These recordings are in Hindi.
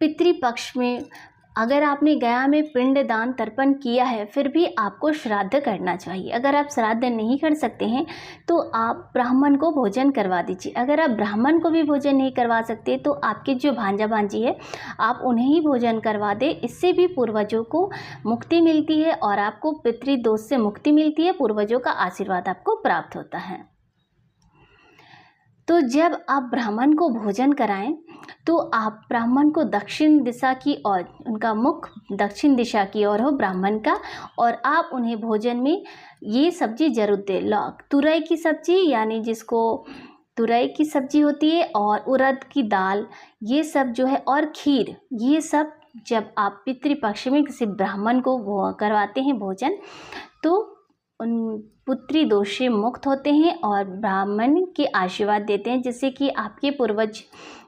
पितृपक्ष में अगर आपने गया में पिंडदान तर्पण किया है, फिर भी आपको श्राद्ध करना चाहिए। अगर आप श्राद्ध नहीं कर सकते हैं तो आप ब्राह्मण को भोजन करवा दीजिए। अगर आप ब्राह्मण को भी भोजन नहीं करवा सकते तो आपके जो भांजा भांजी है आप उन्हें ही भोजन करवा दें। इससे भी पूर्वजों को मुक्ति मिलती है और आपको पितृदोष से मुक्ति मिलती है, पूर्वजों का आशीर्वाद आपको प्राप्त होता है। तो जब आप ब्राह्मण को भोजन कराएं तो आप ब्राह्मण को दक्षिण दिशा की ओर, उनका मुख दक्षिण दिशा की ओर हो ब्राह्मण का, और आप उन्हें भोजन में ये सब्जी जरूर दें। लौक, तुरई की सब्जी, यानी जिसको तुरई की सब्जी होती है, और उड़द की दाल, ये सब जो है, और खीर, ये सब जब आप पितृपक्ष में किसी ब्राह्मण को वो करवाते हैं भोजन, तो उन पुत्री दोष से मुक्त होते हैं और ब्राह्मण के आशीर्वाद देते हैं, जिससे कि आपके पूर्वज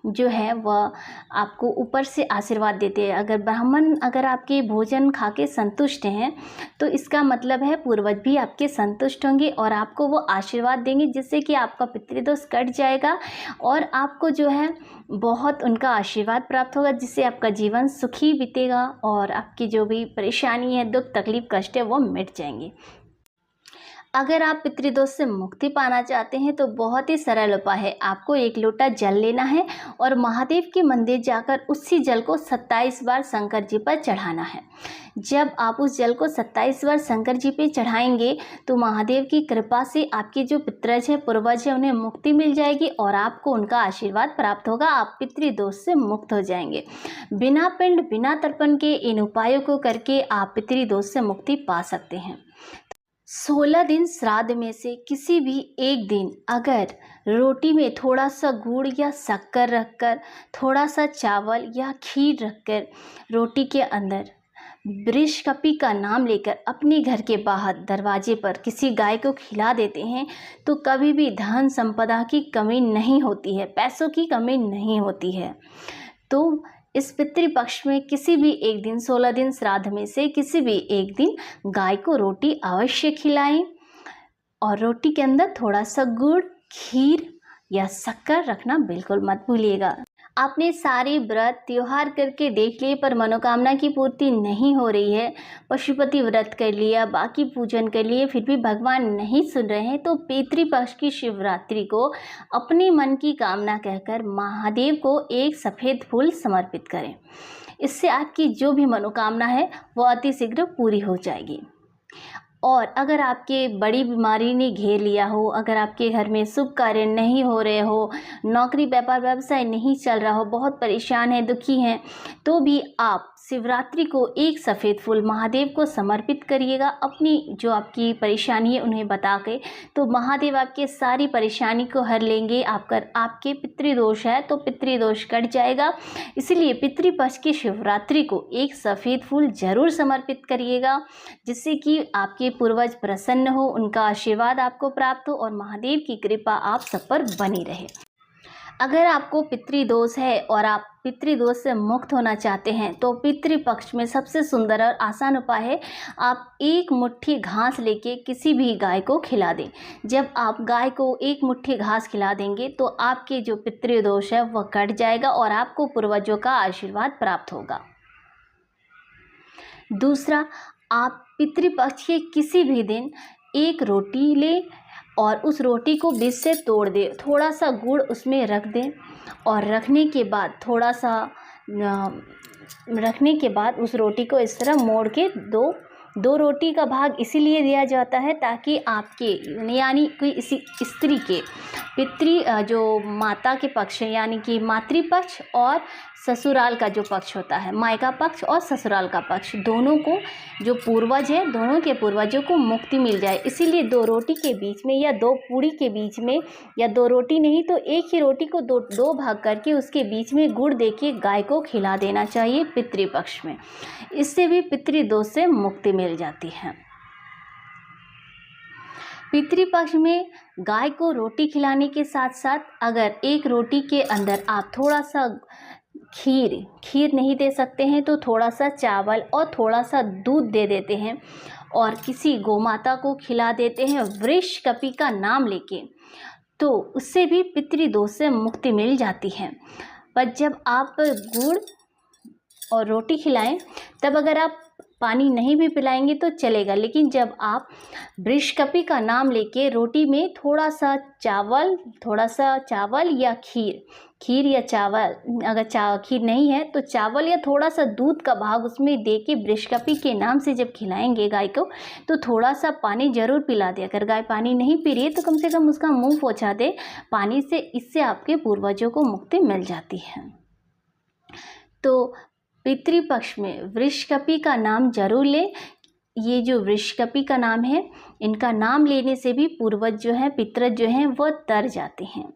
जो है वह आपको ऊपर से आशीर्वाद देते हैं। अगर ब्राह्मण अगर आपके भोजन खा के संतुष्ट हैं तो इसका मतलब है पूर्वज भी आपके संतुष्ट होंगे और आपको वो आशीर्वाद देंगे, जिससे कि आपका पितृदोष कट जाएगा और आपको जो है बहुत उनका आशीर्वाद प्राप्त होगा, जिससे आपका जीवन सुखी बीतेगा और आपकी जो भी परेशानी है, दुख तकलीफ कष्ट है, वो मिट जाएंगे। अगर आप पितृदोष से मुक्ति पाना चाहते हैं तो बहुत ही सरल उपाय है। आपको 1 लोटा जल लेना है और महादेव के मंदिर जाकर उसी जल को 27 बार शंकर जी पर चढ़ाना है। जब आप उस जल को 27 बार शंकर जी पे चढ़ाएंगे तो महादेव की कृपा से आपके जो पितृज है, पूर्वज है, उन्हें मुक्ति मिल जाएगी और आपको उनका आशीर्वाद प्राप्त होगा। आप पितृदोष से मुक्त हो जाएंगे। बिना पिंड बिना तर्पण के इन उपायों को करके आप पितृदोष से मुक्ति पा सकते हैं। 16 दिन श्राद्ध में से किसी भी एक दिन अगर रोटी में थोड़ा सा गुड़ या शक्कर रखकर, थोड़ा सा चावल या खीर रखकर रोटी के अंदर वृषकपि का नाम लेकर अपने घर के बाहर दरवाजे पर किसी गाय को खिला देते हैं तो कभी भी धन संपदा की कमी नहीं होती है, पैसों की कमी नहीं होती है। तो इस पितृपक्ष में किसी भी एक दिन, 16 दिन श्राद्ध में से किसी भी एक दिन गाय को रोटी अवश्य खिलाएं और रोटी के अंदर थोड़ा सा गुड़, खीर या शक्कर रखना बिल्कुल मत भूलिएगा। आपने सारे व्रत त्योहार करके देख लिए पर मनोकामना की पूर्ति नहीं हो रही है, पशुपति व्रत कर लिया, बाकी पूजन कर लिए, फिर भी भगवान नहीं सुन रहे हैं, तो पितृपक्ष की शिवरात्रि को अपने मन की कामना कहकर महादेव को एक सफ़ेद फूल समर्पित करें। इससे आपकी जो भी मनोकामना है वो अति शीघ्र पूरी हो जाएगी। और अगर आपके बड़ी बीमारी ने घेर लिया हो, अगर आपके घर में शुभ कार्य नहीं हो रहे हो, नौकरी व्यापार व्यवसाय नहीं चल रहा हो, बहुत परेशान है, दुखी हैं, तो भी आप शिवरात्रि को एक सफ़ेद फूल महादेव को समर्पित करिएगा। अपनी जो आपकी परेशानी है उन्हें बता के, तो महादेव आपके सारी परेशानी को हर लेंगे। आपके पितृदोष है तो पितृदोष कट जाएगा। इसीलिए पितृपक्ष की शिवरात्रि को एक सफ़ेद फूल जरूर समर्पित करिएगा, जिससे कि आपके पूर्वज प्रसन्न हो, उनका आशीर्वाद आपको प्राप्त हो और महादेव की कृपा आप सब पर बनी रहे। अगर आपको पितृदोष है और आप पितृदोष से मुक्त होना चाहते हैं तो पितृपक्ष में सबसे सुंदर और आसान उपाय है, आप 1 मुट्ठी घास लेके किसी भी गाय को खिला दें। जब आप गाय को 1 मुट्ठी घास खिला देंगे तो आपके जो पितृदोष है वह कट जाएगा और आपको पूर्वजों का आशीर्वाद प्राप्त होगा। दूसरा, आप पितृपक्ष के किसी भी दिन 1 रोटी लें और उस रोटी को बीच से तोड़ दें, थोड़ा सा गुड़ उसमें रख दें और रखने के बाद उस रोटी को इस तरह मोड़ के दो रोटी का भाग इसीलिए दिया जाता है ताकि आपके यानी कोई इसी स्त्री के जो माता के पक्ष है, यानी कि मातृपक्ष और ससुराल का जो पक्ष होता है, मायका पक्ष और ससुराल का पक्ष, दोनों को जो पूर्वज है, दोनों के पूर्वजों को मुक्ति मिल जाए। इसीलिए 2 रोटी के बीच में या 2 पूड़ी के बीच में, या 2 रोटी नहीं तो 1 ही रोटी को दो भाग करके उसके बीच में गुड़ देके गाय को खिला देना चाहिए पितृपक्ष में। इससे भी पितृदोष से मुक्ति मिल जाती है। पितृपक्ष में गाय को रोटी खिलाने के साथ साथ अगर 1 रोटी के अंदर आप थोड़ा सा खीर नहीं दे सकते हैं तो थोड़ा सा चावल और थोड़ा सा दूध दे देते हैं और किसी गोमाता को खिला देते हैं वृषकपि का नाम लेके, तो उससे भी पितृदोष से मुक्ति मिल जाती है। पर जब आप गुड़ और रोटी खिलाएं, तब अगर आप पानी नहीं भी पिलाएंगे तो चलेगा। लेकिन जब आप वृषकपि का नाम लेके रोटी में थोड़ा सा चावल या खीर या चावल, अगर खीर नहीं है तो चावल या थोड़ा सा दूध का भाग उसमें दे के वृषकपि के नाम से जब खिलाएंगे गाय को, तो थोड़ा सा पानी जरूर पिला दे। अगर गाय पानी नहीं पी रही है तो कम से कम उसका मुंह पोंछा दे पानी से, इससे आपके पूर्वजों को मुक्ति मिल जाती है। तो पितृपक्ष में वृषकपि का नाम जरूर लें। ये जो वृषकपि का नाम है, इनका नाम लेने से भी पूर्वज जो है, पितृ जो हैं, वो तर जाते हैं।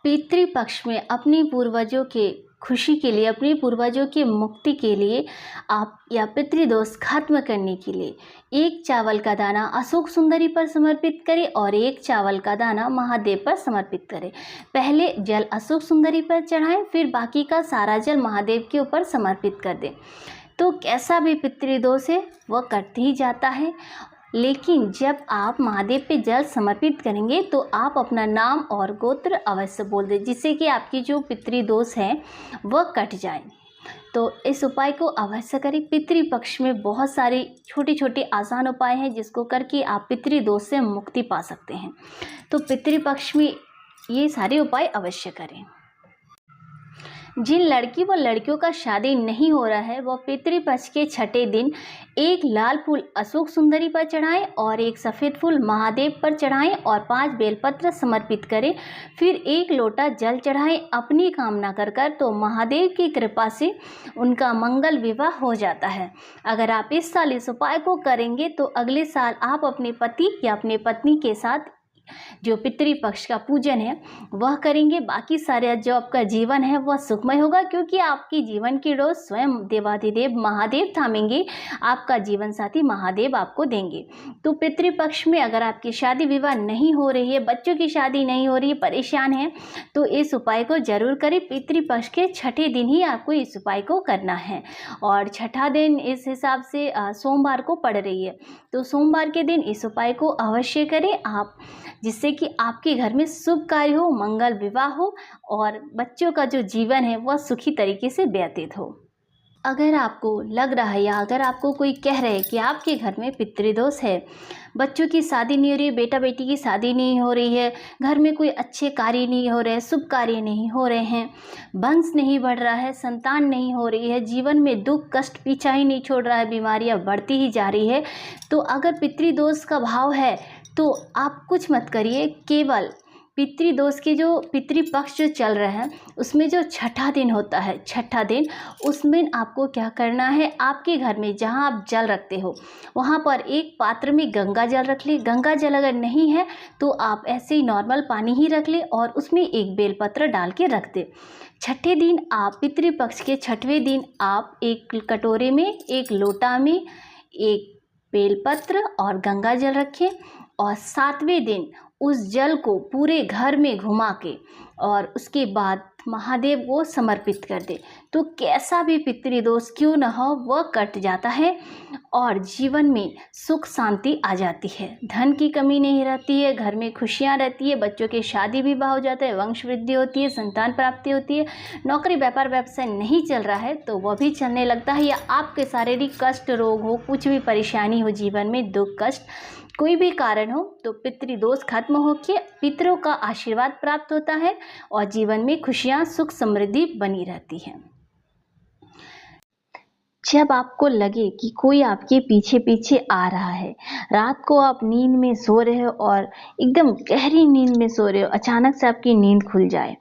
पितृपक्ष में अपने पूर्वजों के खुशी के लिए, अपने पूर्वजों की मुक्ति के लिए आप या पितृदोष खत्म करने के लिए एक चावल का दाना अशोक सुंदरी पर समर्पित करें और एक चावल का दाना महादेव पर समर्पित करें। पहले जल अशोक सुंदरी पर चढ़ाएं, फिर बाकी का सारा जल महादेव के ऊपर समर्पित कर दें। तो कैसा भी पितृदोष है वह कट ही जाता है। लेकिन जब आप महादेव पे जल समर्पित करेंगे तो आप अपना नाम और गोत्र अवश्य बोल दें, जिससे कि आपकी जो पितृदोष है वह कट जाए। तो इस उपाय को अवश्य करें। पितृपक्ष में बहुत सारे छोटे छोटे आसान उपाय हैं जिसको करके आप पितृदोष से मुक्ति पा सकते हैं। तो पितृपक्ष में ये सारे उपाय अवश्य करें। जिन लड़की व लड़कियों का शादी नहीं हो रहा है वह पितृपक्ष के छठे दिन एक लाल फूल अशोक सुंदरी पर चढ़ाएं और एक सफ़ेद फूल महादेव पर चढ़ाएं और 5 बेलपत्र समर्पित करें। फिर 1 लोटा जल चढ़ाएं अपनी कामना कर तो महादेव की कृपा से उनका मंगल विवाह हो जाता है। अगर आप इस साल इस उपाय को करेंगे तो अगले साल आप अपने पति या अपने पत्नी के साथ जो पितृपक्ष का पूजन है वह करेंगे। बाकी सारे जो आपका जीवन है वह सुखमय होगा, क्योंकि आपकी जीवन की डोर स्वयं देवाधिदेव महादेव थामेंगे, आपका जीवन साथी महादेव आपको देंगे। तो पितृपक्ष में अगर आपकी शादी विवाह नहीं हो रही है, बच्चों की शादी नहीं हो रही है, परेशान है, तो इस उपाय को जरूर करें। पितृपक्ष के छठे दिन ही आपको इस उपाय को करना है और छठा दिन इस हिसाब से सोमवार को पड़ रही है, तो सोमवार के दिन इस उपाय को अवश्य करें आप, जिससे कि आपके घर में शुभ कार्य हो, मंगल विवाह हो और बच्चों का जो जीवन है वह सुखी तरीके से व्यतीत हो। अगर आपको लग रहा है या अगर आपको कोई कह रहे कि आपके घर में पितृदोष है, बच्चों की शादी नहीं हो रही है, बेटा बेटी की शादी नहीं हो रही है, घर में कोई अच्छे कार्य नहीं हो रहे, शुभ कार्य नहीं हो रहे हैं, वंश नहीं बढ़ रहा है, संतान नहीं हो रही है, जीवन में दुख कष्ट पीछा ही नहीं छोड़ रहा है, बीमारियां बढ़ती ही जा रही है, तो अगर पितृदोष का भाव है तो आप कुछ मत करिए। केवल पितृदोष के जो पितृपक्ष जो चल रहा है उसमें जो छठा दिन होता है, छठा दिन, उसमें आपको क्या करना है, आपके घर में जहां आप जल रखते हो वहां पर एक पात्र में गंगा जल रख ले। गंगा जल अगर नहीं है तो आप ऐसे ही नॉर्मल पानी ही रख ले और उसमें एक बेलपत्र डाल के रख दे। छठे दिन आप पितृपक्ष के छठवें दिन आप एक कटोरे में, एक लोटा में एक बेलपत्र और गंगा जल रखें और 7वें दिन उस जल को पूरे घर में घुमा के और उसके बाद महादेव को समर्पित कर दे। तो कैसा भी पितृदोष क्यों न हो वह कट जाता है और जीवन में सुख शांति आ जाती है, धन की कमी नहीं रहती है, घर में खुशियां रहती है, बच्चों की शादी विवाह हो जाता है, वंश वृद्धि होती है, संतान प्राप्ति होती है, नौकरी व्यापार व्यवसाय नहीं चल रहा है तो वह भी चलने लगता है, या आपके शारीरिक कष्ट, रोग हो, कुछ भी परेशानी हो जीवन में, दुख कष्ट कोई भी कारण हो, तो पितृदोष खत्म होकर पितरों का आशीर्वाद प्राप्त होता है और जीवन में खुशियां, सुख, समृद्धि बनी रहती है। जब आपको लगे कि कोई आपके पीछे पीछे आ रहा है, रात को आप नींद में सो रहे हो और एकदम गहरी नींद में सो रहे हो, अचानक से आपकी नींद खुल जाए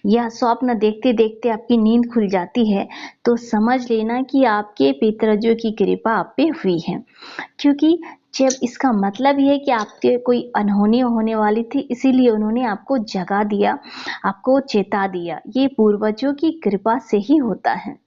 या स्वप्न देखते देखते आपकी नींद खुल जाती है, तो समझ लेना कि आपके पितृजों की कृपा आप पे हुई है। क्योंकि जब इसका मतलब ये है कि आपके कोई अनहोनी होने वाली थी, इसीलिए उन्होंने आपको जगा दिया, आपको चेता दिया। ये पूर्वजों की कृपा से ही होता है।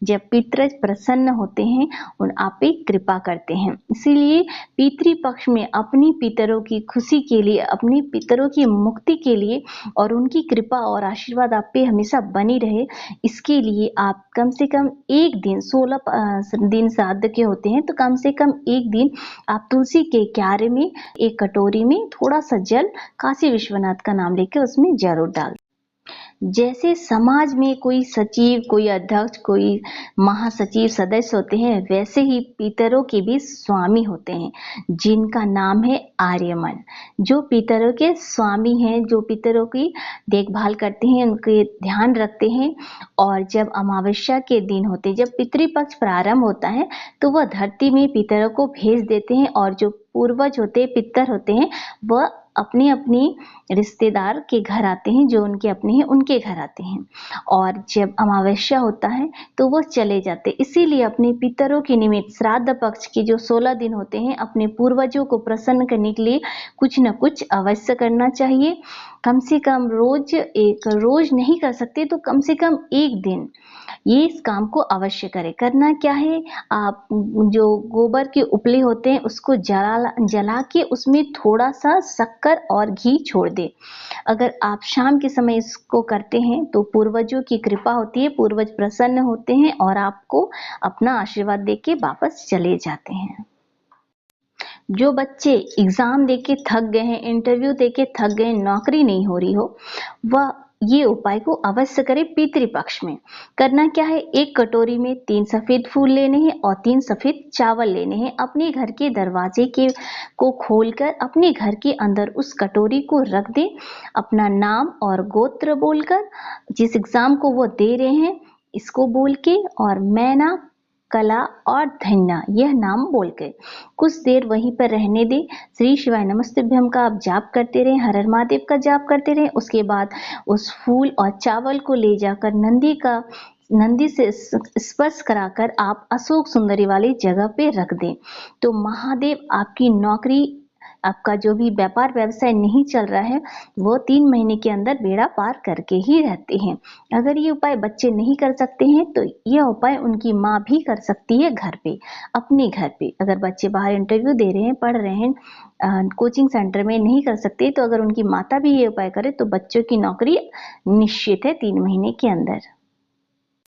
जब पितृ प्रसन्न होते हैं उन आप पे कृपा करते हैं, इसीलिए पितृपक्ष में अपनी पितरों की खुशी के लिए, अपनी पितरों की मुक्ति के लिए और उनकी कृपा और आशीर्वाद आप पे हमेशा बनी रहे, इसके लिए आप कम से कम एक दिन, 16 दिन श्राद्ध के होते हैं, तो कम से कम एक दिन आप तुलसी के क्यारे में एक कटोरी में थोड़ा सा जल काशी विश्वनाथ का नाम लेकर उसमें जरूर डाल। जैसे समाज में कोई सचिव, कोई अध्यक्ष, कोई महासचिव सदस्य होते हैं, वैसे ही पितरों के भी स्वामी होते हैं, जिनका नाम है आर्यमन। जो पितरों के स्वामी हैं, जो पितरों की देखभाल करते हैं, उनके ध्यान रखते हैं। और जब अमावस्या के दिन होते, जब पितृपक्ष प्रारंभ होता है, तो वह धरती में पितरों को भेज देते हैं, और जो पूर्वज होते हैं, पितर होते हैं, वह अपने अपने रिश्तेदार के घर आते हैं, जो उनके अपने हैं उनके घर आते हैं। और जब अमावस्या होता है तो वो चले जाते। इसीलिए अपने पितरों के निमित्त श्राद्ध पक्ष के जो 16 दिन होते हैं, अपने पूर्वजों को प्रसन्न करने के लिए कुछ न कुछ अवश्य करना चाहिए। कम से कम रोज नहीं कर सकते तो कम से कम एक दिन ये इस काम को अवश्य करें। करना क्या है, आप जो गोबर के उपले होते हैं उसको जला के उसमें थोड़ा सा शक्कर और घी छोड़ दे। अगर आप शाम के समय इसको करते हैं तो पूर्वजों की कृपा होती है, पूर्वज प्रसन्न होते हैं और आपको अपना आशीर्वाद देके वापस चले जाते हैं। जो बच्चे एग्जाम देके थक गए हैं, इंटरव्यू देके थक गए, नौकरी नहीं हो रही हो, वह ये उपाय को अवश्य करें। पितृपक्ष में करना क्या है, एक कटोरी में 3 सफेद फूल लेने हैं और 3 सफेद चावल लेने हैं। अपने घर के दरवाजे को खोलकर अपने घर के अंदर उस कटोरी को रख दें। अपना नाम और गोत्र बोलकर, जिस एग्जाम को वो दे रहे हैं इसको बोल के, और मैना, कला और धन्या यह नाम बोल के कुछ देर वहीं पर रहने दें। श्री शिवाय नमस्तुभ्यम का आप जाप करते रहें, हर हर महादेव का जाप करते रहें। उसके बाद उस फूल और चावल को ले जाकर नंदी से स्पर्श कराकर आप अशोक सुंदरी वाली जगह पे रख दें। तो महादेव आपकी नौकरी, आपका जो भी व्यापार व्यवसाय नहीं चल रहा है, वो 3 महीने के अंदर बेड़ा पार करके ही रहते हैं। अगर ये उपाय बच्चे नहीं कर सकते हैं तो यह उपाय उनकी माँ भी कर सकती है घर पे, अपने घर पे। अगर बच्चे बाहर इंटरव्यू दे रहे हैं, पढ़ रहे हैं, कोचिंग सेंटर में नहीं कर सकते, तो अगर उनकी माता भी ये उपाय करे तो बच्चों की नौकरी निश्चित है 3 महीने के अंदर।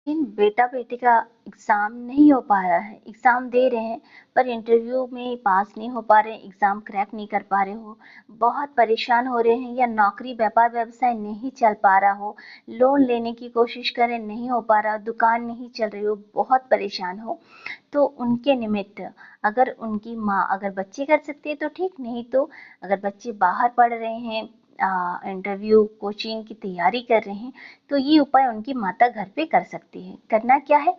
लेकिन बेटा बेटी का एग्ज़ाम नहीं हो पा रहा है, एग्ज़ाम दे रहे हैं पर इंटरव्यू में पास नहीं हो पा रहे हैं, एग्ज़ाम क्रैक नहीं कर पा रहे हो, बहुत परेशान हो रहे हैं, या नौकरी व्यापार व्यवसाय नहीं चल पा रहा हो, लोन लेने की कोशिश करें नहीं हो पा रहा, दुकान नहीं चल रही हो, बहुत परेशान हो, तो उनके निमित्त अगर उनकी माँ, अगर बच्चे कर सकते हैं तो ठीक, नहीं तो अगर बच्चे बाहर पढ़ रहे हैं, इंटरव्यू कोचिंग की तैयारी कर रहे हैं, तो ये उपाय उनकी माता घर पे कर सकती है। करना क्या है,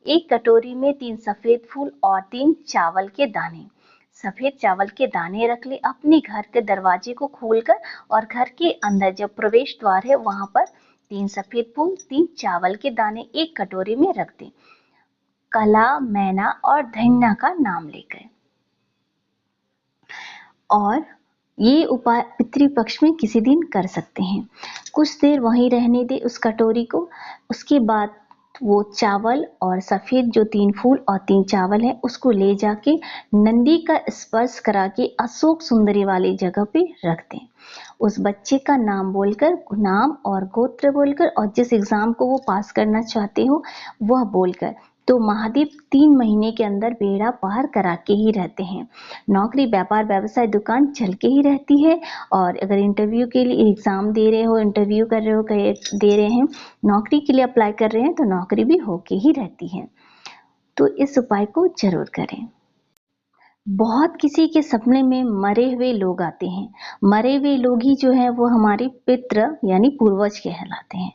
एक कटोरी में 3 सफेद फूल और 3 चावल के दाने, सफेद चावल के दाने रख ले। अपने घर के दरवाजे को खोलकर और घर के अंदर जब प्रवेश द्वार है वहां पर 3 सफेद फूल, 3 चावल के दाने एक कटोरी में रख दे, कला, मैना और धन्या का नाम लेकर। और ये उपाय पितृपक्ष में किसी दिन कर सकते हैं। कुछ देर वहीं रहने दे उस कटोरी को। उसके बाद वो चावल और सफेद जो 3 फूल और 3 चावल है उसको ले जाके नंदी का स्पर्श करा के अशोक सुंदरी वाली जगह पे रख दें। उस बच्चे का नाम बोलकर, नाम और गोत्र बोलकर, और जिस एग्जाम को वो पास करना चाहते हो वह बोलकर, तो महादेव 3 महीने के अंदर बेड़ा पार करा के ही रहते हैं। नौकरी, व्यापार, व्यवसाय, दुकान चल के ही रहती है। और अगर इंटरव्यू के लिए एग्जाम दे रहे हो, इंटरव्यू कर रहे हो, दे रहे हैं, नौकरी के लिए अप्लाई कर रहे हैं, तो नौकरी भी होके ही रहती है। तो इस उपाय को जरूर करें। बहुत किसी के सपने में मरे हुए लोग आते हैं। मरे हुए लोग ही जो है वो हमारे पितृ यानी पूर्वज कहलाते हैं।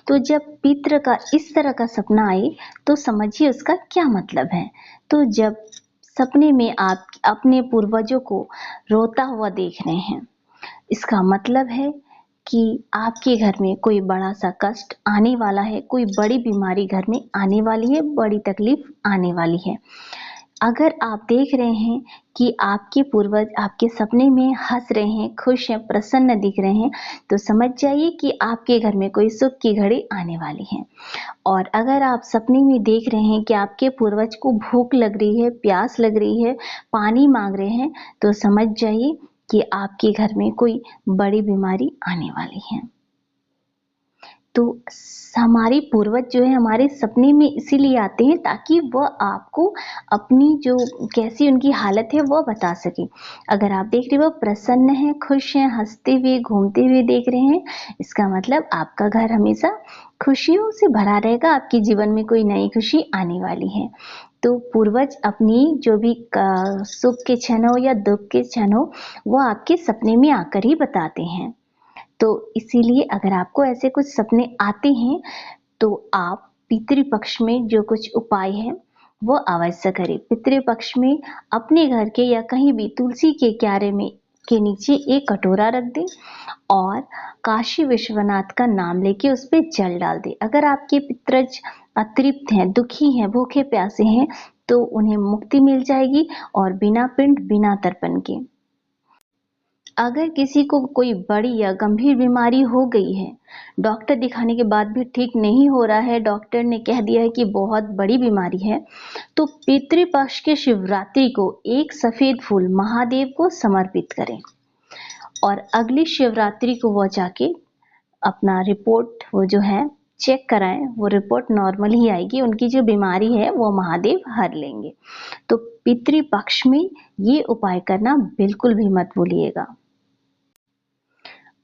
तो जब पितृ का इस तरह का सपना आए तो समझिए उसका क्या मतलब है। तो जब सपने में आप अपने पूर्वजों को रोता हुआ देख रहे हैं, इसका मतलब है कि आपके घर में कोई बड़ा सा कष्ट आने वाला है, कोई बड़ी बीमारी घर में आने वाली है, बड़ी तकलीफ आने वाली है। अगर आप देख रहे हैं कि आपके पूर्वज आपके सपने में हंस रहे हैं, खुश हैं, प्रसन्न दिख रहे हैं, तो समझ जाइए कि आपके घर में कोई सुख की घड़ी आने वाली है। और अगर आप सपने में देख रहे हैं कि आपके पूर्वज को भूख लग रही है, प्यास लग रही है, पानी मांग रहे हैं, तो समझ जाइए कि आपके घर में कोई बड़ी बीमारी आने वाली है। तो हमारे पूर्वज जो है हमारे सपने में इसीलिए आते हैं ताकि वह आपको अपनी जो कैसी उनकी हालत है वह बता सके। अगर आप देख रहे हो प्रसन्न हैं, खुश हैं, हंसते हुए, घूमते हुए देख रहे हैं, इसका मतलब आपका घर हमेशा खुशियों से भरा रहेगा, आपके जीवन में कोई नई खुशी आने वाली है। तो पूर्वज अपनी जो भी सुख के क्षण हो या दुख के क्षण हो, वो आपके सपने में आकर ही बताते हैं। तो इसीलिए अगर आपको ऐसे कुछ सपने आते हैं तो आप पितृपक्ष में जो कुछ उपाय है वो अवश्य करें। पितृपक्ष में अपने घर के या कहीं भी तुलसी के क्यारे में के नीचे एक कटोरा रख दें और काशी विश्वनाथ का नाम लेके उस पर जल डाल दें। अगर आपके पितृज अतृप्त हैं, दुखी हैं, भूखे प्यासे हैं तो उन्हें मुक्ति मिल जाएगी और बिना पिंड बिना तर्पण के। अगर किसी को कोई बड़ी या गंभीर बीमारी हो गई है, डॉक्टर दिखाने के बाद भी ठीक नहीं हो रहा है, डॉक्टर ने कह दिया है कि बहुत बड़ी बीमारी है, तो पितृपक्ष के शिवरात्रि को एक सफेद फूल महादेव को समर्पित करें और अगली शिवरात्रि को वो जाके अपना रिपोर्ट वो जो है चेक कराएं। वो रिपोर्ट नॉर्मल ही आएगी, उनकी जो बीमारी है वो महादेव हर लेंगे। तो पितृपक्ष में ये उपाय करना बिल्कुल भी मत भूलिएगा।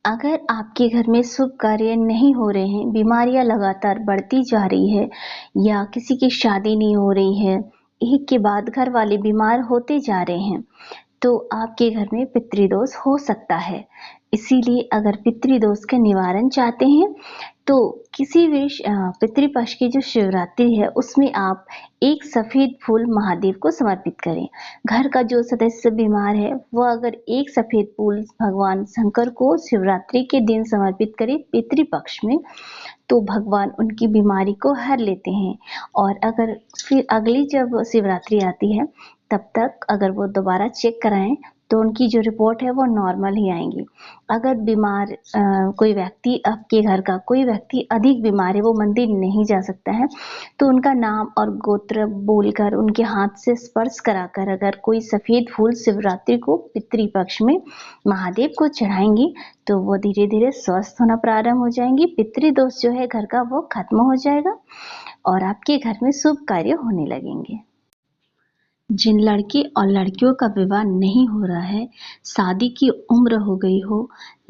अगर आपके घर में शुभ कार्य नहीं हो रहे हैं, बीमारियां लगातार बढ़ती जा रही है या किसी की शादी नहीं हो रही है, एक के बाद घर वाले बीमार होते जा रहे हैं, तो आपके घर में पितृदोष हो सकता है। इसीलिए अगर पितृदोष का निवारण चाहते हैं तो किसी भी पितृपक्ष की जो शिवरात्रि है उसमें आप एक सफेद फूल महादेव को समर्पित करें। घर का जो सदस्य बीमार है वह अगर एक सफेद फूल भगवान शंकर को शिवरात्रि के दिन समर्पित करे पितृपक्ष में, तो भगवान उनकी बीमारी को हर लेते हैं। और अगर फिर अगली जब शिवरात्रि आती है तब तक अगर वो दोबारा चेक कराएं तो उनकी जो रिपोर्ट है वो नॉर्मल ही आएंगी। अगर बीमार कोई व्यक्ति, आपके घर का कोई व्यक्ति अधिक बीमार है, वो मंदिर नहीं जा सकता है, तो उनका नाम और गोत्र बोलकर उनके हाथ से स्पर्श कराकर अगर कोई सफेद फूल शिवरात्रि को पितृपक्ष में महादेव को चढ़ाएंगी तो वो धीरे धीरे स्वस्थ होना प्रारंभ हो जाएंगी। पितृदोष जो है घर का वो खत्म हो जाएगा और आपके घर में शुभ कार्य होने लगेंगे। जिन लड़के और लड़कियों का विवाह नहीं हो रहा है, शादी की उम्र हो गई हो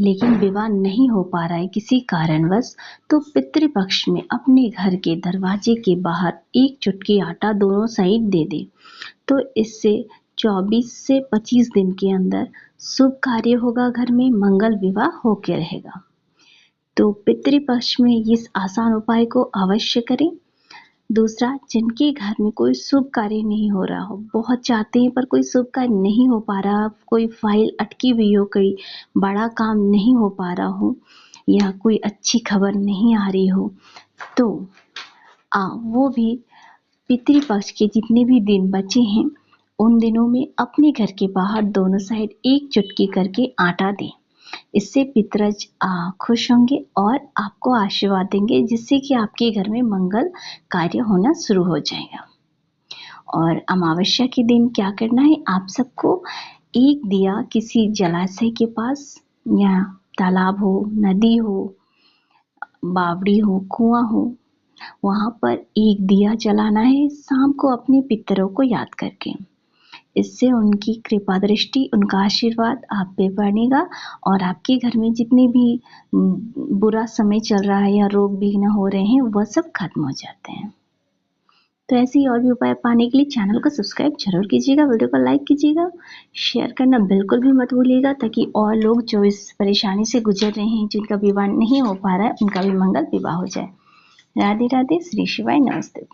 लेकिन विवाह नहीं हो पा रहा है किसी कारणवश, तो पितृपक्ष में अपने घर के दरवाजे के बाहर एक चुटकी आटा दोनों साइड दे दे। तो इससे 24 से 25 दिन के अंदर शुभ कार्य होगा, घर में मंगल विवाह होके रहेगा। तो पितृपक्ष में इस आसान उपाय को अवश्य करें। दूसरा, जिनके घर में कोई शुभ कार्य नहीं हो रहा हो, बहुत चाहते हैं पर कोई शुभ कार्य नहीं हो पा रहा, कोई फाइल अटकी हुई हो, कोई बड़ा काम नहीं हो पा रहा हो या कोई अच्छी खबर नहीं आ रही हो, तो वो भी पितृपक्ष के जितने भी दिन बचे हैं उन दिनों में अपने घर के बाहर दोनों साइड एक चुटकी करके आटा दें। इससे पितरज खुश होंगे और आपको आशीर्वाद देंगे, जिससे कि आपके घर में मंगल कार्य होना शुरू हो जाएगा। और अमावस्या के दिन क्या करना है, आप सबको एक दिया किसी जलाशय के पास या तालाब हो, नदी हो, बावड़ी हो, कुआं हो, वहां पर एक दिया जलाना है शाम को अपने पितरों को याद करके। इससे उनकी कृपा दृष्टि, उनका आशीर्वाद आप पे बनेगा और आपके घर में जितने भी बुरा समय चल रहा है या रोग विघ्न हो रहे हैं वह सब खत्म हो जाते हैं। तो ऐसे ही और भी उपाय पाने के लिए चैनल को सब्सक्राइब जरूर कीजिएगा, वीडियो को लाइक कीजिएगा, शेयर करना बिल्कुल भी मत भूलिएगा ताकि और लोग जो इस परेशानी से गुजर रहे हैं, जिनका विवाह नहीं हो पा रहा है, उनका भी मंगल विवाह हो जाए। राधे राधे, श्री शिवाय, नमस्ते।